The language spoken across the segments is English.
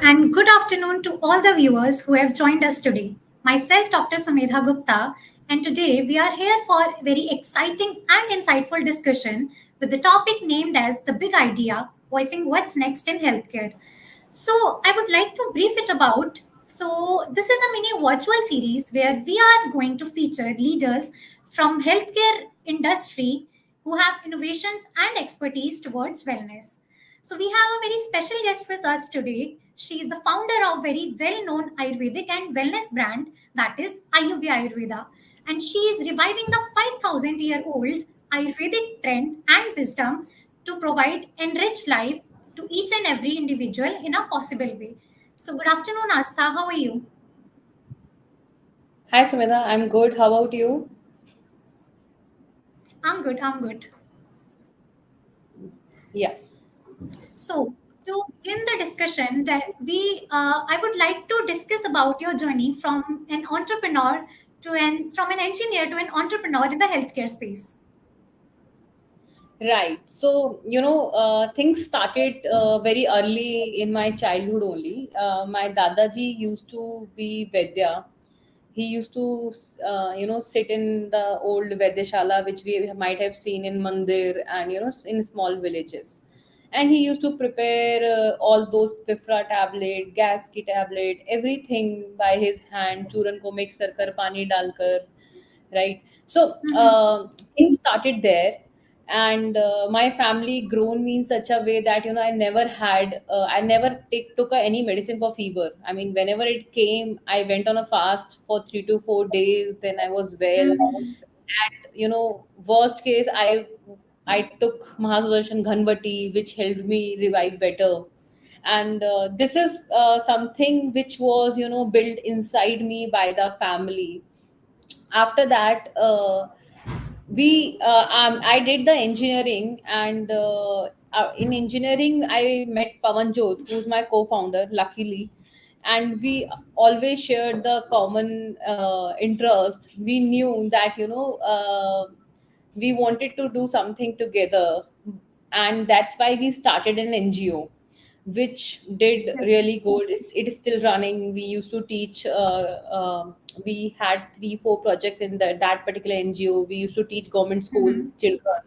and good afternoon to all the viewers who have joined us today. Myself, Dr. Sumedha Gupta, and today we are here for a very exciting and insightful discussion with the topic named as The Big Idea Voicing What's Next in Healthcare. So, I would like to brief it about. So, this is a mini virtual series where we are going to feature leaders from healthcare industry who have innovations and expertise towards wellness. So, we have a very special guest with us today. She is the founder of very well-known Ayurvedic and wellness brand that is Ayuvya Ayurveda, and she is reviving the 5,000-year-old Ayurvedic trend and wisdom to provide enriched life to each and every individual in a possible way. So, good afternoon, Astha. How are you? Hi Sumedha, I'm good. How about you? I'm good. I'm good. Yeah. So, to begin the discussion, that I would like to discuss about your journey from an entrepreneur to from an engineer to an entrepreneur in the healthcare space. Right. Things started very early in my childhood only. My Dadaji used to be Vedya. He used to, sit in the old Vedyashala, which we might have seen in Mandir and, in small villages. And he used to prepare all those Tifra tablet, gas ki tablet, everything by his hand, churan ko mix kar pani dalkar, right? So Mhm. things started there, and my family grown me in such a way that I never took any medicine for fever. I mean, whenever it came, I went on a fast for 3 to 4 days, then I was well. Mhm. At worst case, I took Mahasudarshan Ghanbati, which helped me revive better. And this is something which was built inside me by the family. After that, we I did the engineering, and in engineering I met Pavanjot, who's my co-founder, luckily. And we always shared the common interest. We knew that we wanted to do something together, and that's why we started an NGO, which did really good. It is still running. We used to teach. We had 3 4 projects in that particular NGO. We used to teach government school Mhm. children.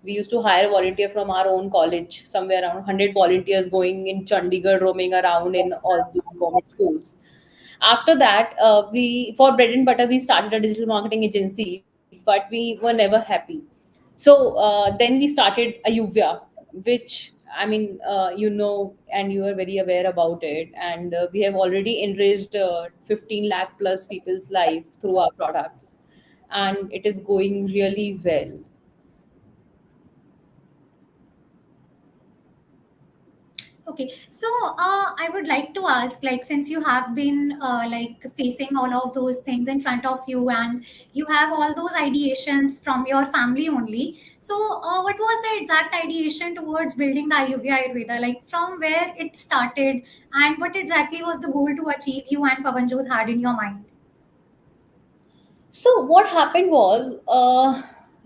We used to hire a volunteer from our own college, somewhere around 100 volunteers going in Chandigarh, roaming around in all the government schools. After that, we for bread and butter we started a digital marketing agency, but we were never happy. So then we started Ayuvya, which, I mean, and you are very aware about it. And we have already enriched 15 lakh plus people's life through our products, and it is going really well. Okay, so I would like to ask, like, since you have been like facing all of those things in front of you, and you have all those ideations from your family only. So, what was the exact ideation towards building the Ayurveda Ayurveda? Like, from where it started, and what exactly was the goal to achieve you and Pavanjot had in your mind? So what happened was,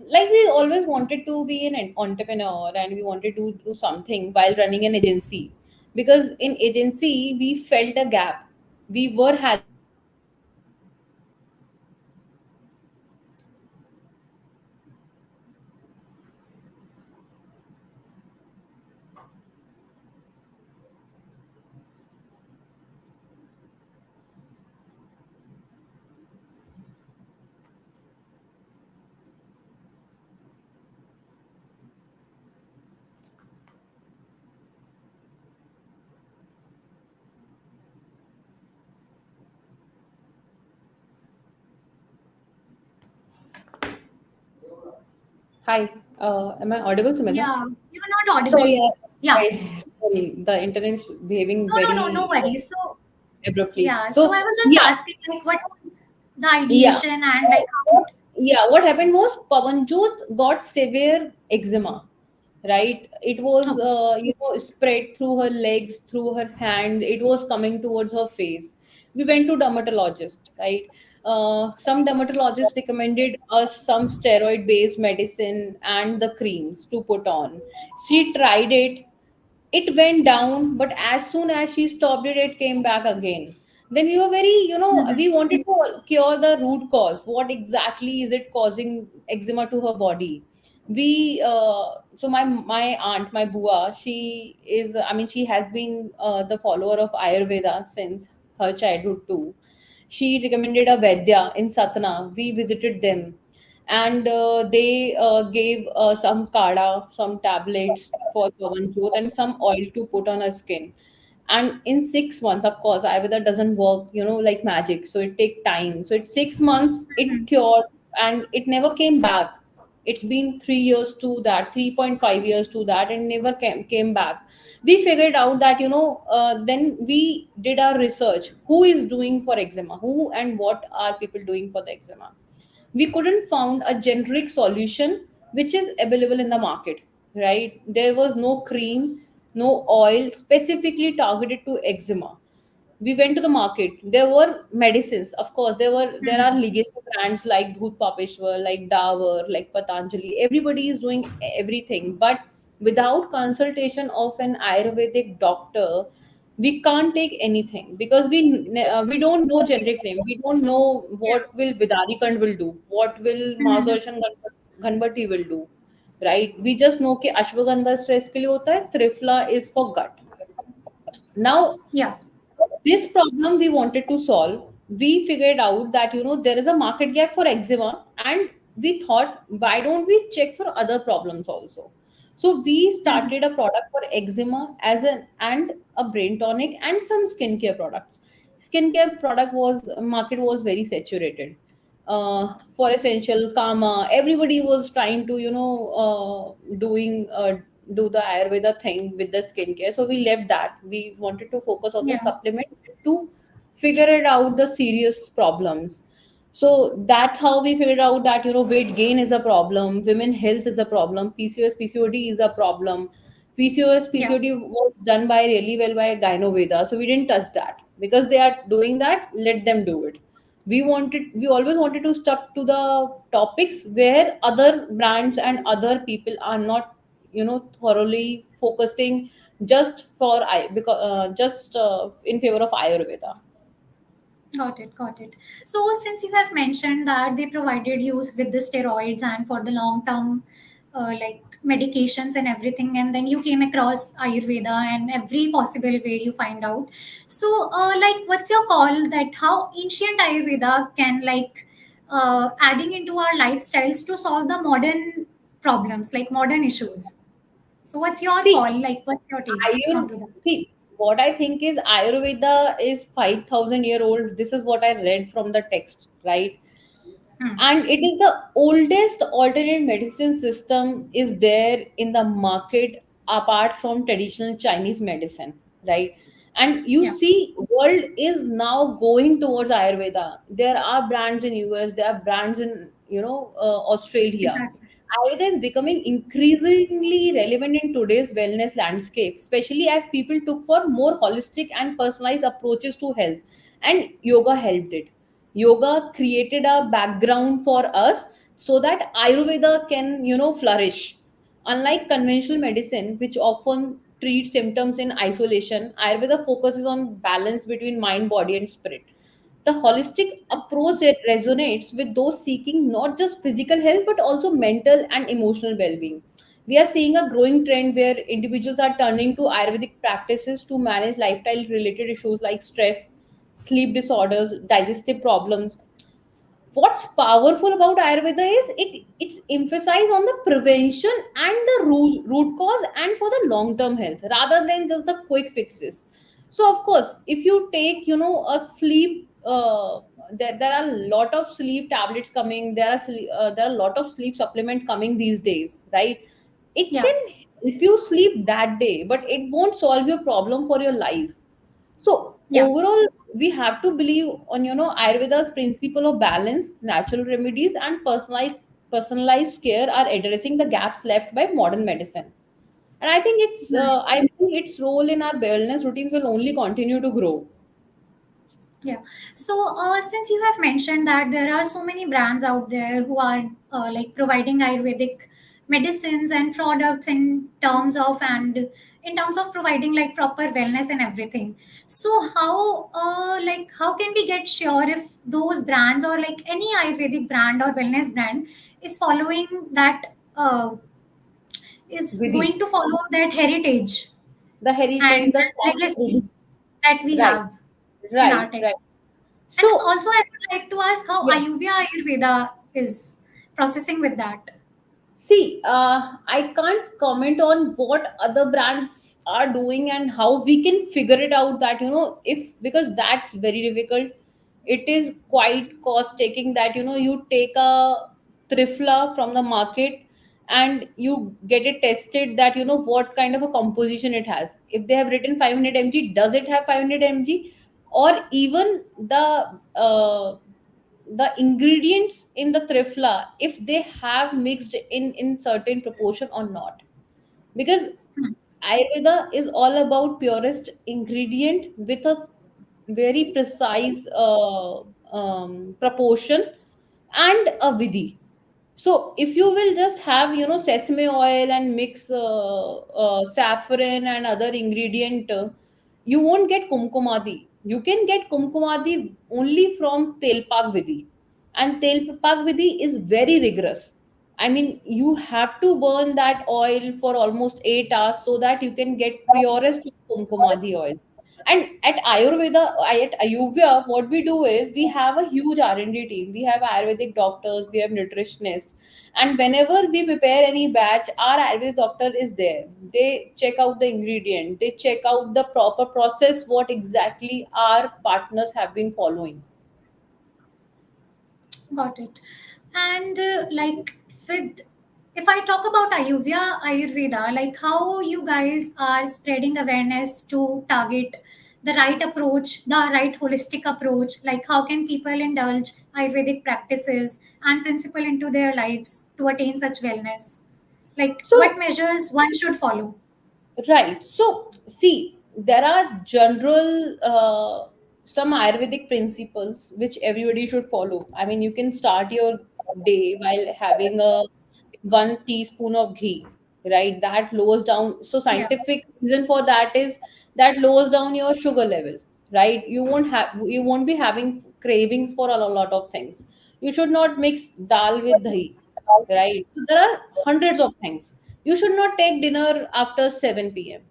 like, we always wanted to be an entrepreneur, and we wanted to do something while running an agency, because in agency we felt a gap. We were having products, but we were not able to Hi, am I audible, Sumedha? Yeah, you're not Sorry, audible. Yeah, sorry, the internet is behaving no very worries. So, abruptly. yeah, so So I was just yeah, asking, like, what was the yeah. ideation and like So how it. what happened was Pavanjot got severe eczema, right? It was Okay. spread through her legs, through her hand. It was coming towards her face. We went to dermatologist, right? Some dermatologists recommended us some steroid based medicine and the creams to put on. She tried it. It went down, but as soon as she stopped it, it came back again. Then we were very, we wanted to cure the root cause. What exactly is it causing eczema to her body? So my aunt, my bua, she is, I mean, she has been the follower of Ayurveda since her childhood too. She recommended a Vaidya in Satna. We visited them, and they gave some kada, some tablets for Pawan Jyot, and some oil to put on her skin. And in 6 months, of course, Ayurveda doesn't work, like magic. So it take time. So it's 6 months, it cured, and it never came back. It's been 3 years to that, 3.5 years to that, and never came back. We figured out that, then we did our research. Who is doing for eczema? Who and what are people doing for the eczema? We couldn't found a generic solution which is available in the market, right? There was no cream, no oil specifically targeted to eczema. We went to the market. There were medicines, of course. There are legacy brands like Bhoot Papeshwar, like Davar, like Patanjali. Everybody is doing everything, but without consultation of an Ayurvedic doctor, we can't take anything, because we don't know generic name. We don't know what will Vidarikand will do, what will Mahasoshan Ganbati will do, right? We just know कि ashwagandha stress के लिए होता है, Triphala is for gut. Now Yeah. this problem we wanted to solve. We figured out that, there is a market gap for eczema, and we thought, why don't we check for other problems also? So we started a product for eczema as an and a brain tonic and some skincare products. Skincare product was market was very saturated. For essential Kama, everybody was trying to, doing do the Ayurveda thing with the skincare. So we left that. We wanted to focus on the Yeah. supplement to figure it out the serious problems. So that's how we figured out that, weight gain is a problem, women health is a problem, PCOS PCOD is a problem. PCOS Yeah. PCOD was done by really well by Gynoveda, so we didn't touch that because they are doing that. Let them do it. We always wanted to stuck to the topics where other brands and other people are not, thoroughly focusing just for I because just in favor of Ayurveda. Got it, got it. So, since you have mentioned that they provided you with the steroids and for the long term, like medications and everything, and then you came across Ayurveda and every possible way you find out. So, like, what's your call that how ancient Ayurveda can like adding into our lifestyles to solve the modern problems, like modern issues? So, what's your See, call? Like, what's your take Ayur onto that? see what I think is Ayurveda is 5,000 year old. This is what I read from the text, right? Hmm. And it is the oldest alternate medicine system is there in the market apart from traditional Chinese medicine, right? And you Yeah, see world is now going towards Ayurveda. There are brands in US, there are brands in, Australia. exactly. Ayurveda is becoming increasingly relevant in today's wellness landscape, especially as people took for more holistic and personalized approaches to health, and yoga helped it. Yoga created a background for us so that Ayurveda can, flourish. Unlike conventional medicine, which often treats symptoms in isolation, Ayurveda focuses on balance between mind, body, and spirit. The holistic approach that resonates with those seeking not just physical health but also mental and emotional well-being. We are seeing a growing trend where individuals are turning to Ayurvedic practices to manage lifestyle related issues like stress, sleep disorders, digestive problems. What's powerful about Ayurveda is it's emphasized on the prevention and the root cause and for the long term health rather than just the quick fixes. So of course, if you take, a sleep, there are a lot of sleep tablets coming. There are a lot of sleep supplement coming these days, right? It Yeah, can help you sleep that day, but it won't solve your problem for your life. So yeah. overall, we have to believe on, Ayurveda's principle of balance, natural remedies, and personalized care are addressing the gaps left by modern medicine. And I think its role in our wellness routines will only continue to grow. Yeah. So, since you have mentioned that there are so many brands out there who are like providing Ayurvedic medicines and products in terms of and in terms of providing like proper wellness and everything. So how can we get sure if those brands or like any ayurvedic brand or wellness brand is following that, is Vidhi, going to follow that heritage the heritage, and the that science. legacy that we Right, have in our right, right. text? And So also, I would like to ask how yeah. Ayurvya Ayurveda is processing with that. See, I can't comment on what other brands are doing and how we can figure it out, that, if, because that's very difficult. It is quite cost taking, that, you take a trifla from the market and you get it tested, that, what kind of a composition it has. If they have written 500 mg, does it have 500 mg? Or even the ingredients in the trifla, if they have mixed in certain proportion or not. Because Hmm. ayurveda is all about purest ingredient with a very precise proportion and a vidhi. So if you will just have, sesame oil and mix saffron and other ingredient, you won't get kumkumadi. You can get kumkumadi only from telpak vidhi, and telpak vidhi is very rigorous. I mean, you have to burn that oil for almost 8 hours so that you can get purest kumkumadi oil. And at at Ayurveda, what we do is we have a huge R&D team. We have Ayurvedic doctors, we have nutritionists, and whenever we prepare any batch, our Ayurvedic doctor is there. They check out the ingredient, they check out the proper process, what exactly our partners have been following. Got it. And with, if I talk about Ayurveda, Ayurveda, like how you guys are spreading awareness to target the right approach, the right holistic approach, like how can people indulge Ayurvedic practices and principle into their lives to attain such wellness? Like what So measures one should follow? right. So, see, there are general some Ayurvedic principles which everybody should follow. I mean, you can start your day while having a 1 teaspoon of ghee, right? That lowers down. So, Yeah. scientific reason for that is that lowers down your sugar level, right? You won't be having cravings for a lot of things. You should not mix dal with dahi, right? So there are hundreds of things. You should not take dinner after 7 p.m.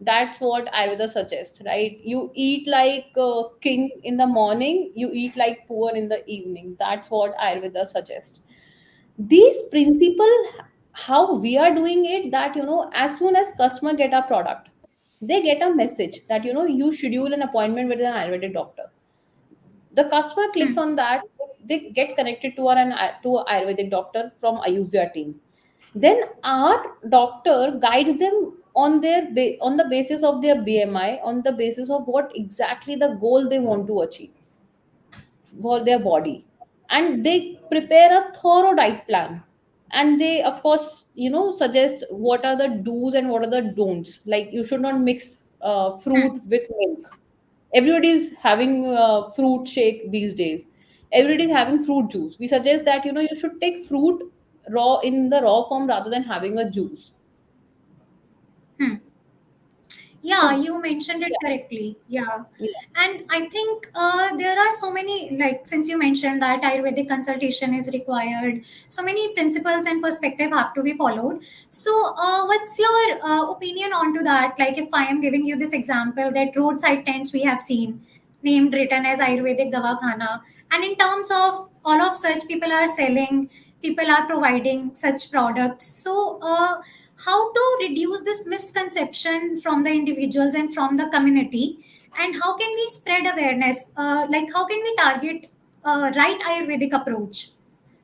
That's what Ayurveda suggests, right? You eat like a king in the morning, you eat like poor in the evening. That's what Ayurveda suggests. These principle, how we are doing it, that, as soon as customer get a product, they get a message that, you schedule an appointment with an Ayurvedic doctor. The customer clicks Hmm. on that, they get connected to to a Ayurvedic doctor from Ayurveda team. Then our doctor guides them on on the basis of their BMI, on the basis of what exactly the goal they want to achieve for their body, and they prepare a thorough diet plan. And they, of course, suggest what are the do's and what are the don'ts. Like, you should not mix Hmm. fruit with milk. Everybody's having fruit shake these days. Everybody's having fruit juice. We suggest that, you should take fruit raw, in the raw form, rather than having a juice. Hmm. Yeah, So you mentioned it yeah, correctly. Yeah. yeah. And I think there are so many, like, since you mentioned that Ayurvedic consultation is required, so many principles and perspective have to be followed. So, what's your opinion onto that? Like, if I am giving you this example that roadside tents we have seen, named written as Ayurvedic Davakhana, and in terms of all of such, people are selling, people are providing such products. So, how to reduce this misconception from the individuals and from the community, and how can we spread awareness, like how can we target right Ayurvedic approach?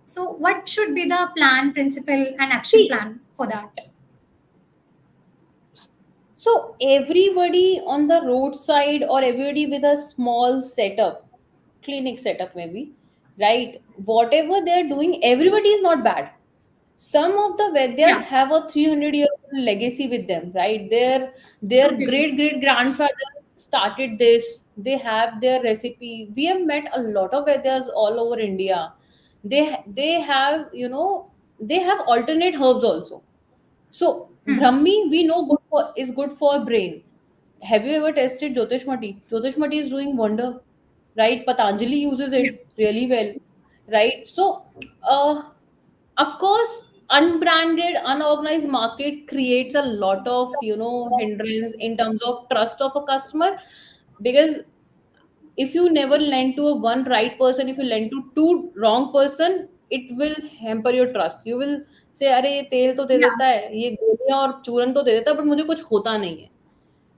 So what should be the plan, principle and action See, plan for that? so everybody on the roadside, or everybody with a small setup, clinic setup maybe, right? Whatever they're doing, everybody is not bad. Some of the Vedyas Yeah, have a 300-year-old legacy with them, right? Their totally. great grandfathers started this. They have their recipe. We have met a lot of Vedyas all over India. They have, they have alternate herbs also. So Hmm. Brahmi, we know good is good for brain. Have you ever tested Jyotish Mati? Jyotish Mati is doing wonder, right? Patanjali uses Yeah. it really well, right? So, of course, unbranded, unorganized market creates a lot of hindrance in terms of trust of a customer, because if you never lend to a one right person, if you lend to two wrong person, it will hamper your trust. You will say, अरे ये तेल तो दे Yeah. देता है, ये गोलियां और चूरन तो दे देता है, but मुझे कुछ होता नहीं है,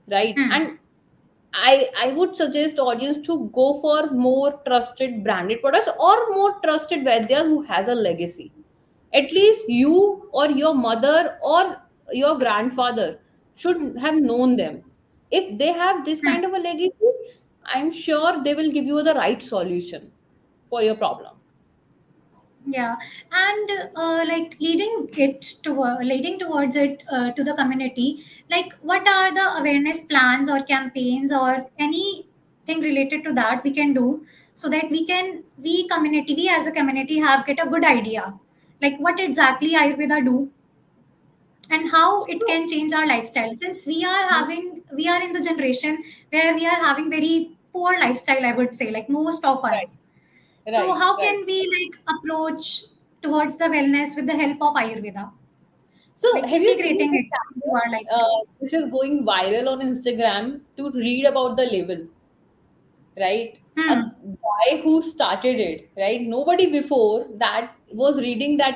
right? Hmm. And I would suggest audience to go for more trusted branded products or more trusted Vaidya who has a legacy. At least you or your mother or your grandfather should have known them. If they have this Hmm. kind of a legacy, I'm sure they will give you the right solution for your problem. Yeah, and like leading towards it to the community. Like, what are the awareness plans or campaigns or anything related to that we can do so that we as a community have get a good idea, like what exactly Ayurveda do and how it So, can change our lifestyle. Since we are in the generation where we are having very poor lifestyle, I would say, like most of right, us. So right, how right. can we like approach towards the wellness with the help of Ayurveda, So, like have you seen integrating this it into our campaign lifestyle? which is going viral on Instagram to read about the label? Right? A Hmm. guy who started it, right? Nobody before that was reading that,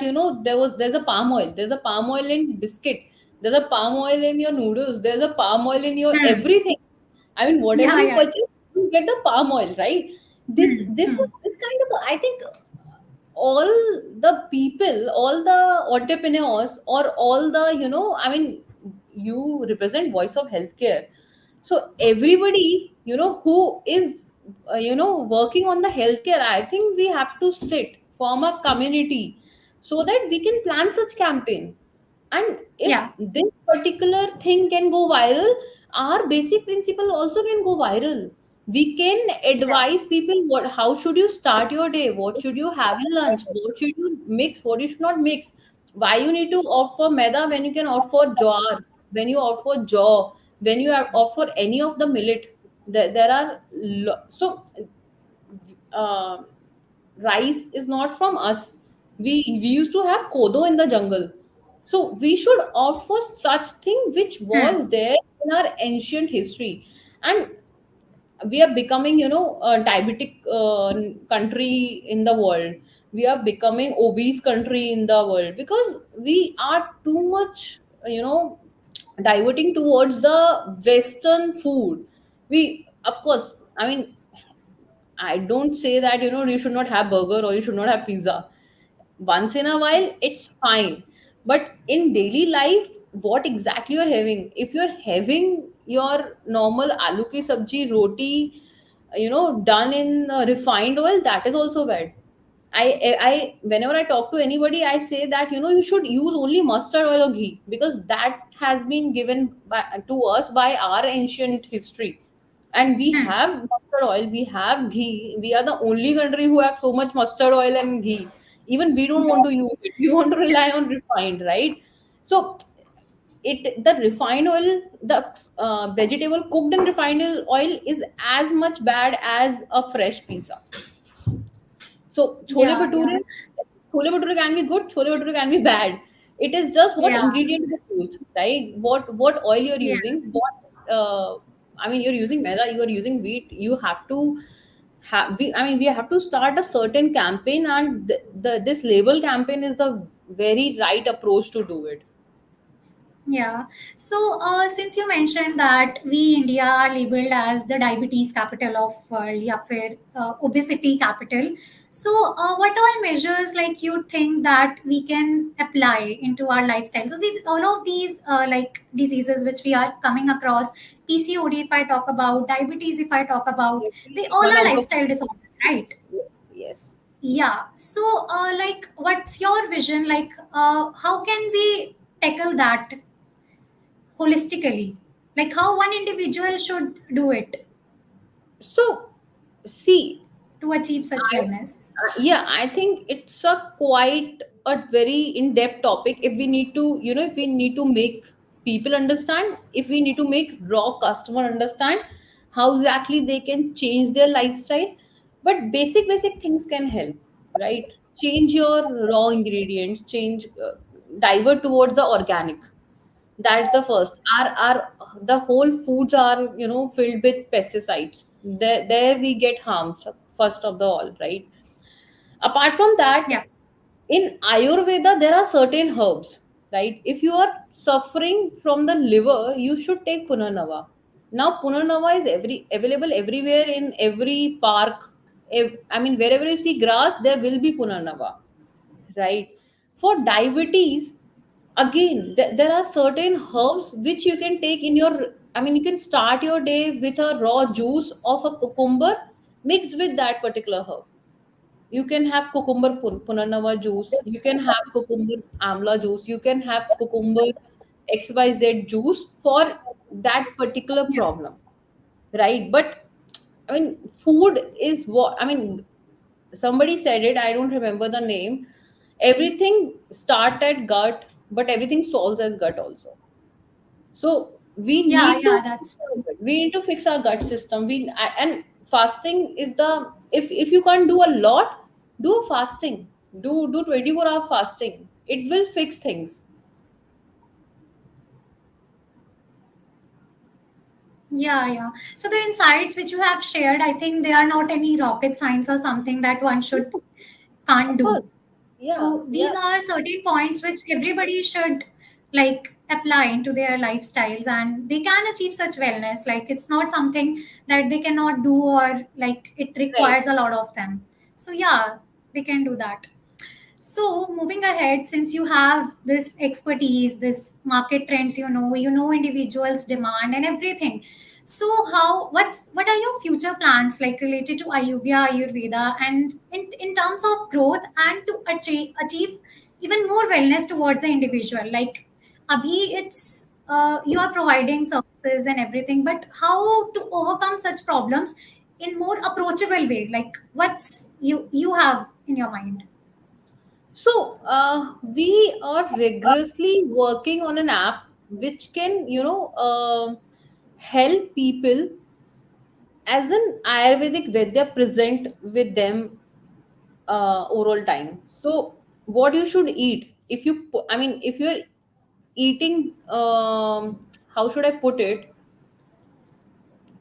there's a palm oil. There's a palm oil in biscuit. There's a palm oil in your noodles. There's a palm oil in your Hmm. everything. I mean, whatever Yeah, you yeah. purchase, you get the palm oil, right? This Hmm. this Hmm. this kind of, I think, all the people, all the entrepreneurs, or all the, I mean, you represent voice of healthcare. So everybody, who is working on the healthcare, I think we have to sit, form a community, so that we can plan such campaign. And if Yeah. this particular thing can go viral, our basic principle also can go viral. We can Yeah. advise people what, how should you start your day, what should you have in lunch, what should you mix, what you should not mix, why you need to opt for maida when you can opt for jowar, when you opt for jaw, when you are opt for any of the millet. There are so uh, rice is not from us. We used to have kodo in the jungle. So we should opt for such thing which Hmm. was there in our ancient history. And we are becoming, a diabetic country in the world. We are becoming obese country in the world because we are too much, diverting towards the Western food. We, of course, I mean, I don't say that, you should not have burger or you should not have pizza. Once in a while, it's fine. But in daily life, what exactly you're having? If you're having your normal aloo ki sabji, roti, done in refined oil, that is also bad. Whenever I talk to anybody, I say that, you should use only mustard oil or ghee, because that has been given to us by our ancient history. And we Hmm. have mustard oil, we have ghee. We are the only country who have so much mustard oil and ghee. Even we don't want to use it. We want to rely on refined, right? So the refined oil, the vegetable cooked in refined oil is as much bad as a fresh pizza. So Yeah. Yeah. chole bhature can be good, chole bhature can be bad. It is just what Yeah. ingredient is used, right? What oil you're Yeah. using, I mean, you're using maida, you are using wheat. You have to we have to start a certain campaign, and this label campaign is the very right approach to do it. Yeah. So, since you mentioned that we India are labeled as the diabetes capital of world, या फिर obesity capital. So, what all measures like you think that we can apply into our lifestyle? So, see, all of these like diseases which we are coming across, PCOD if I talk about, diabetes if I talk about, they Every all one are out of lifestyle disorders, right? yes, yes, yes. Yeah. So, like, what's your vision? Like, how can we tackle that holistically, like how one individual should do it So see, to achieve such I wellness? yeah, I think it's a quite a very in-depth topic. If we need to, if we need to make people understand, if we need to make raw customer understand how exactly they can change their lifestyle. But basic things can help, right? Change your raw ingredients, change, divert towards the organic. That's the first. Our the whole foods are, filled with pesticides. There we get harms first of the all, right? Apart from that, Yeah. in Ayurveda, there are certain herbs, right? If you are suffering from the liver, you should take Punarnava. Now, Punarnava is available everywhere in every park. I mean, wherever you see grass, there will be Punarnava, right? For diabetes, again, there are certain herbs which you can take in your. I mean, you can start your day with a raw juice of a cucumber mixed with that particular herb. You can have cucumber punarnava juice, you can have cucumber amla juice, you can have cucumber xyz juice for that particular Yeah. problem, right? But I mean, food is what, I mean, somebody said it, I don't remember the name. Everything start at gut, but everything solves as gut also. So Yeah, yeah, that's we need to fix our gut system. And fasting is the, if you can't do a lot, do fasting. Do 24-hour fasting. It will fix things. yeah, yeah. So the insights which you have shared, I think they are not any rocket science or something that one should can't Of course. do. Yeah, So yeah, these are certain points which everybody should like apply into their lifestyles, and they can achieve such wellness. Like it's not something that they cannot do, or like it right. requires a lot of them. So yeah, they can do that. So moving ahead, since you have this expertise, this market trends, you know individuals' demand and everything. So what are your future plans like related to Ayurveda, Ayurveda, and in terms of growth and to achieve even more wellness towards the individual? Like Abhi, it's you are providing services and everything, but how to overcome such problems in more approachable way? Like what's you have in your mind? So we are rigorously working on an app which can, help people as an Ayurvedic Vedya present with them oral time. So what you should eat, I mean, if you're eating, how should I put it?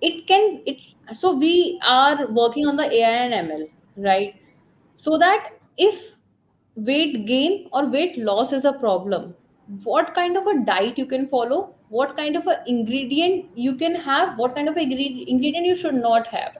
It can it So we are working on the AI and ML, right? So that if weight gain or weight loss is a problem, what kind of a diet you can follow, what kind of a ingredient you can have, what kind of a ingredient you should not have,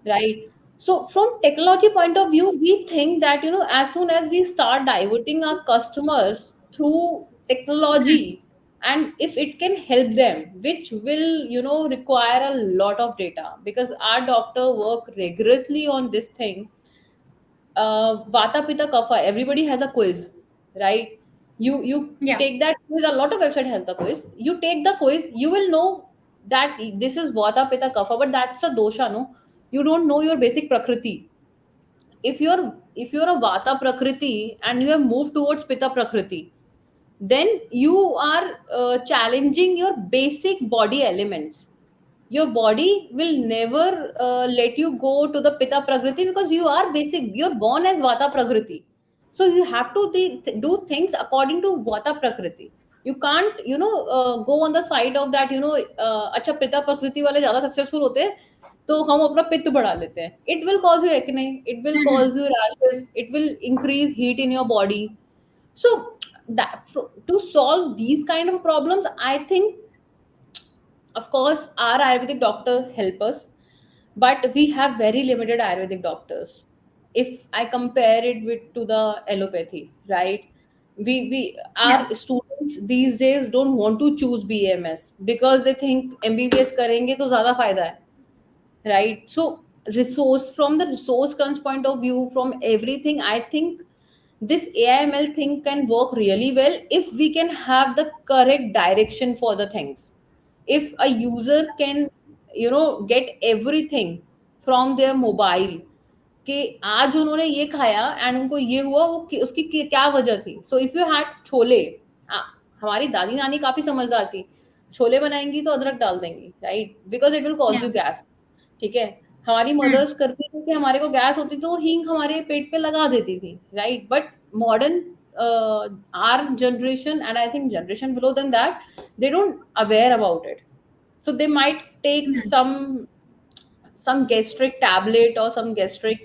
right? So from technology point of view, we think that, as soon as we start diverting our customers through technology, and if it can help them, which will, require a lot of data, because our doctor work rigorously on this thing. Vata Pitta Kapha, everybody has a quiz, right? You Yeah. take that quiz, a lot of website has the quiz, you take the quiz, you will know that this is Vata Pitta Kapha, but that's a dosha, no? You don't know your basic prakriti. If you're a Vata prakriti and you have moved towards Pitta prakriti, then you are challenging your basic body elements. Your body will never let you go to the Pitta prakriti, because you are basic, you're born as Vata prakriti. So you have to do things according to Vata prakriti. You can't, go on the side of that, अच्छा पिता प्रकृति वाले ज्यादा successful होते हैं, तो हम अपना पित्त बढ़ा लेते हैं. It will cause you acne, it will Mhm. cause you rashes, it will increase heat in your body. So to solve these kind of problems, I think, of course, our Ayurvedic doctor help us, but we have very limited Ayurvedic doctors if I compare it with to the allopathy, right? We Yeah. Our students these days don't want to choose BMS because they think MBBS करेंगे तो ज़्यादा फायदा है, right? So resource, from the resource crunch point of view, from everything, I think this AIML thing can work really well if we can have the correct direction for the things. If a user can, get everything from their mobile, कि आज उन्होंने ये खाया and उनको ये हुआ, वो उसकी क्या वजह थी. So if you had chole, हमारी दादी नानी काफी समझदार थी, छोले बनाएंगी तो अदरक डाल देंगी, right, because it will cause Yeah. You gas. ठीक है, हमारी Hmm. मदर्स करती थी कि हमारे को गैस होती तो वो हींग हमारे पेट पे लगा देती थी, right. But modern are generation and I think generation below than that, they don't aware about it, so they might take Hmm. some gastric tablet or some gastric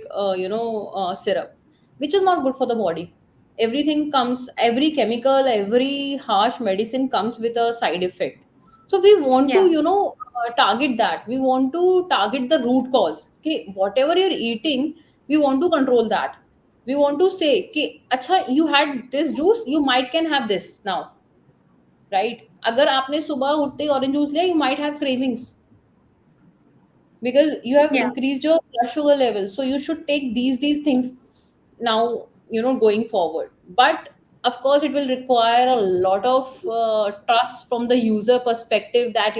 syrup, which is not good for the body. Everything comes, every chemical, every harsh medicine comes with a side effect. So we want to Yeah. target that, we want to target the root cause. Okay, whatever you're eating, we want to control that. We want to say कि अच्छा, you had this juice, you might can have this now, right? अगर आपने सुबह उठते ही orange juice लिया, you might have cravings because you have Yeah. increased your blood sugar level, so you should take these things now, going forward. But of course it will require a lot of trust from the user perspective, that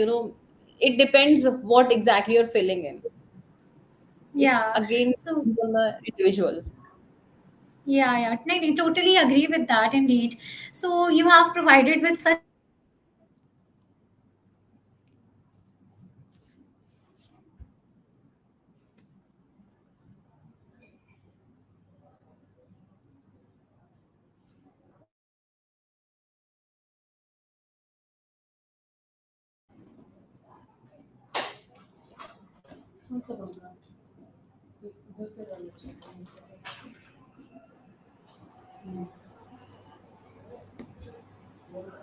it depends of what exactly you're filling in. It's Yeah. again So on the individual. yeah, yeah. No, no, totally agree with that indeed. So you have provided with such information and insights about the topic. So I would like to ask you one more question.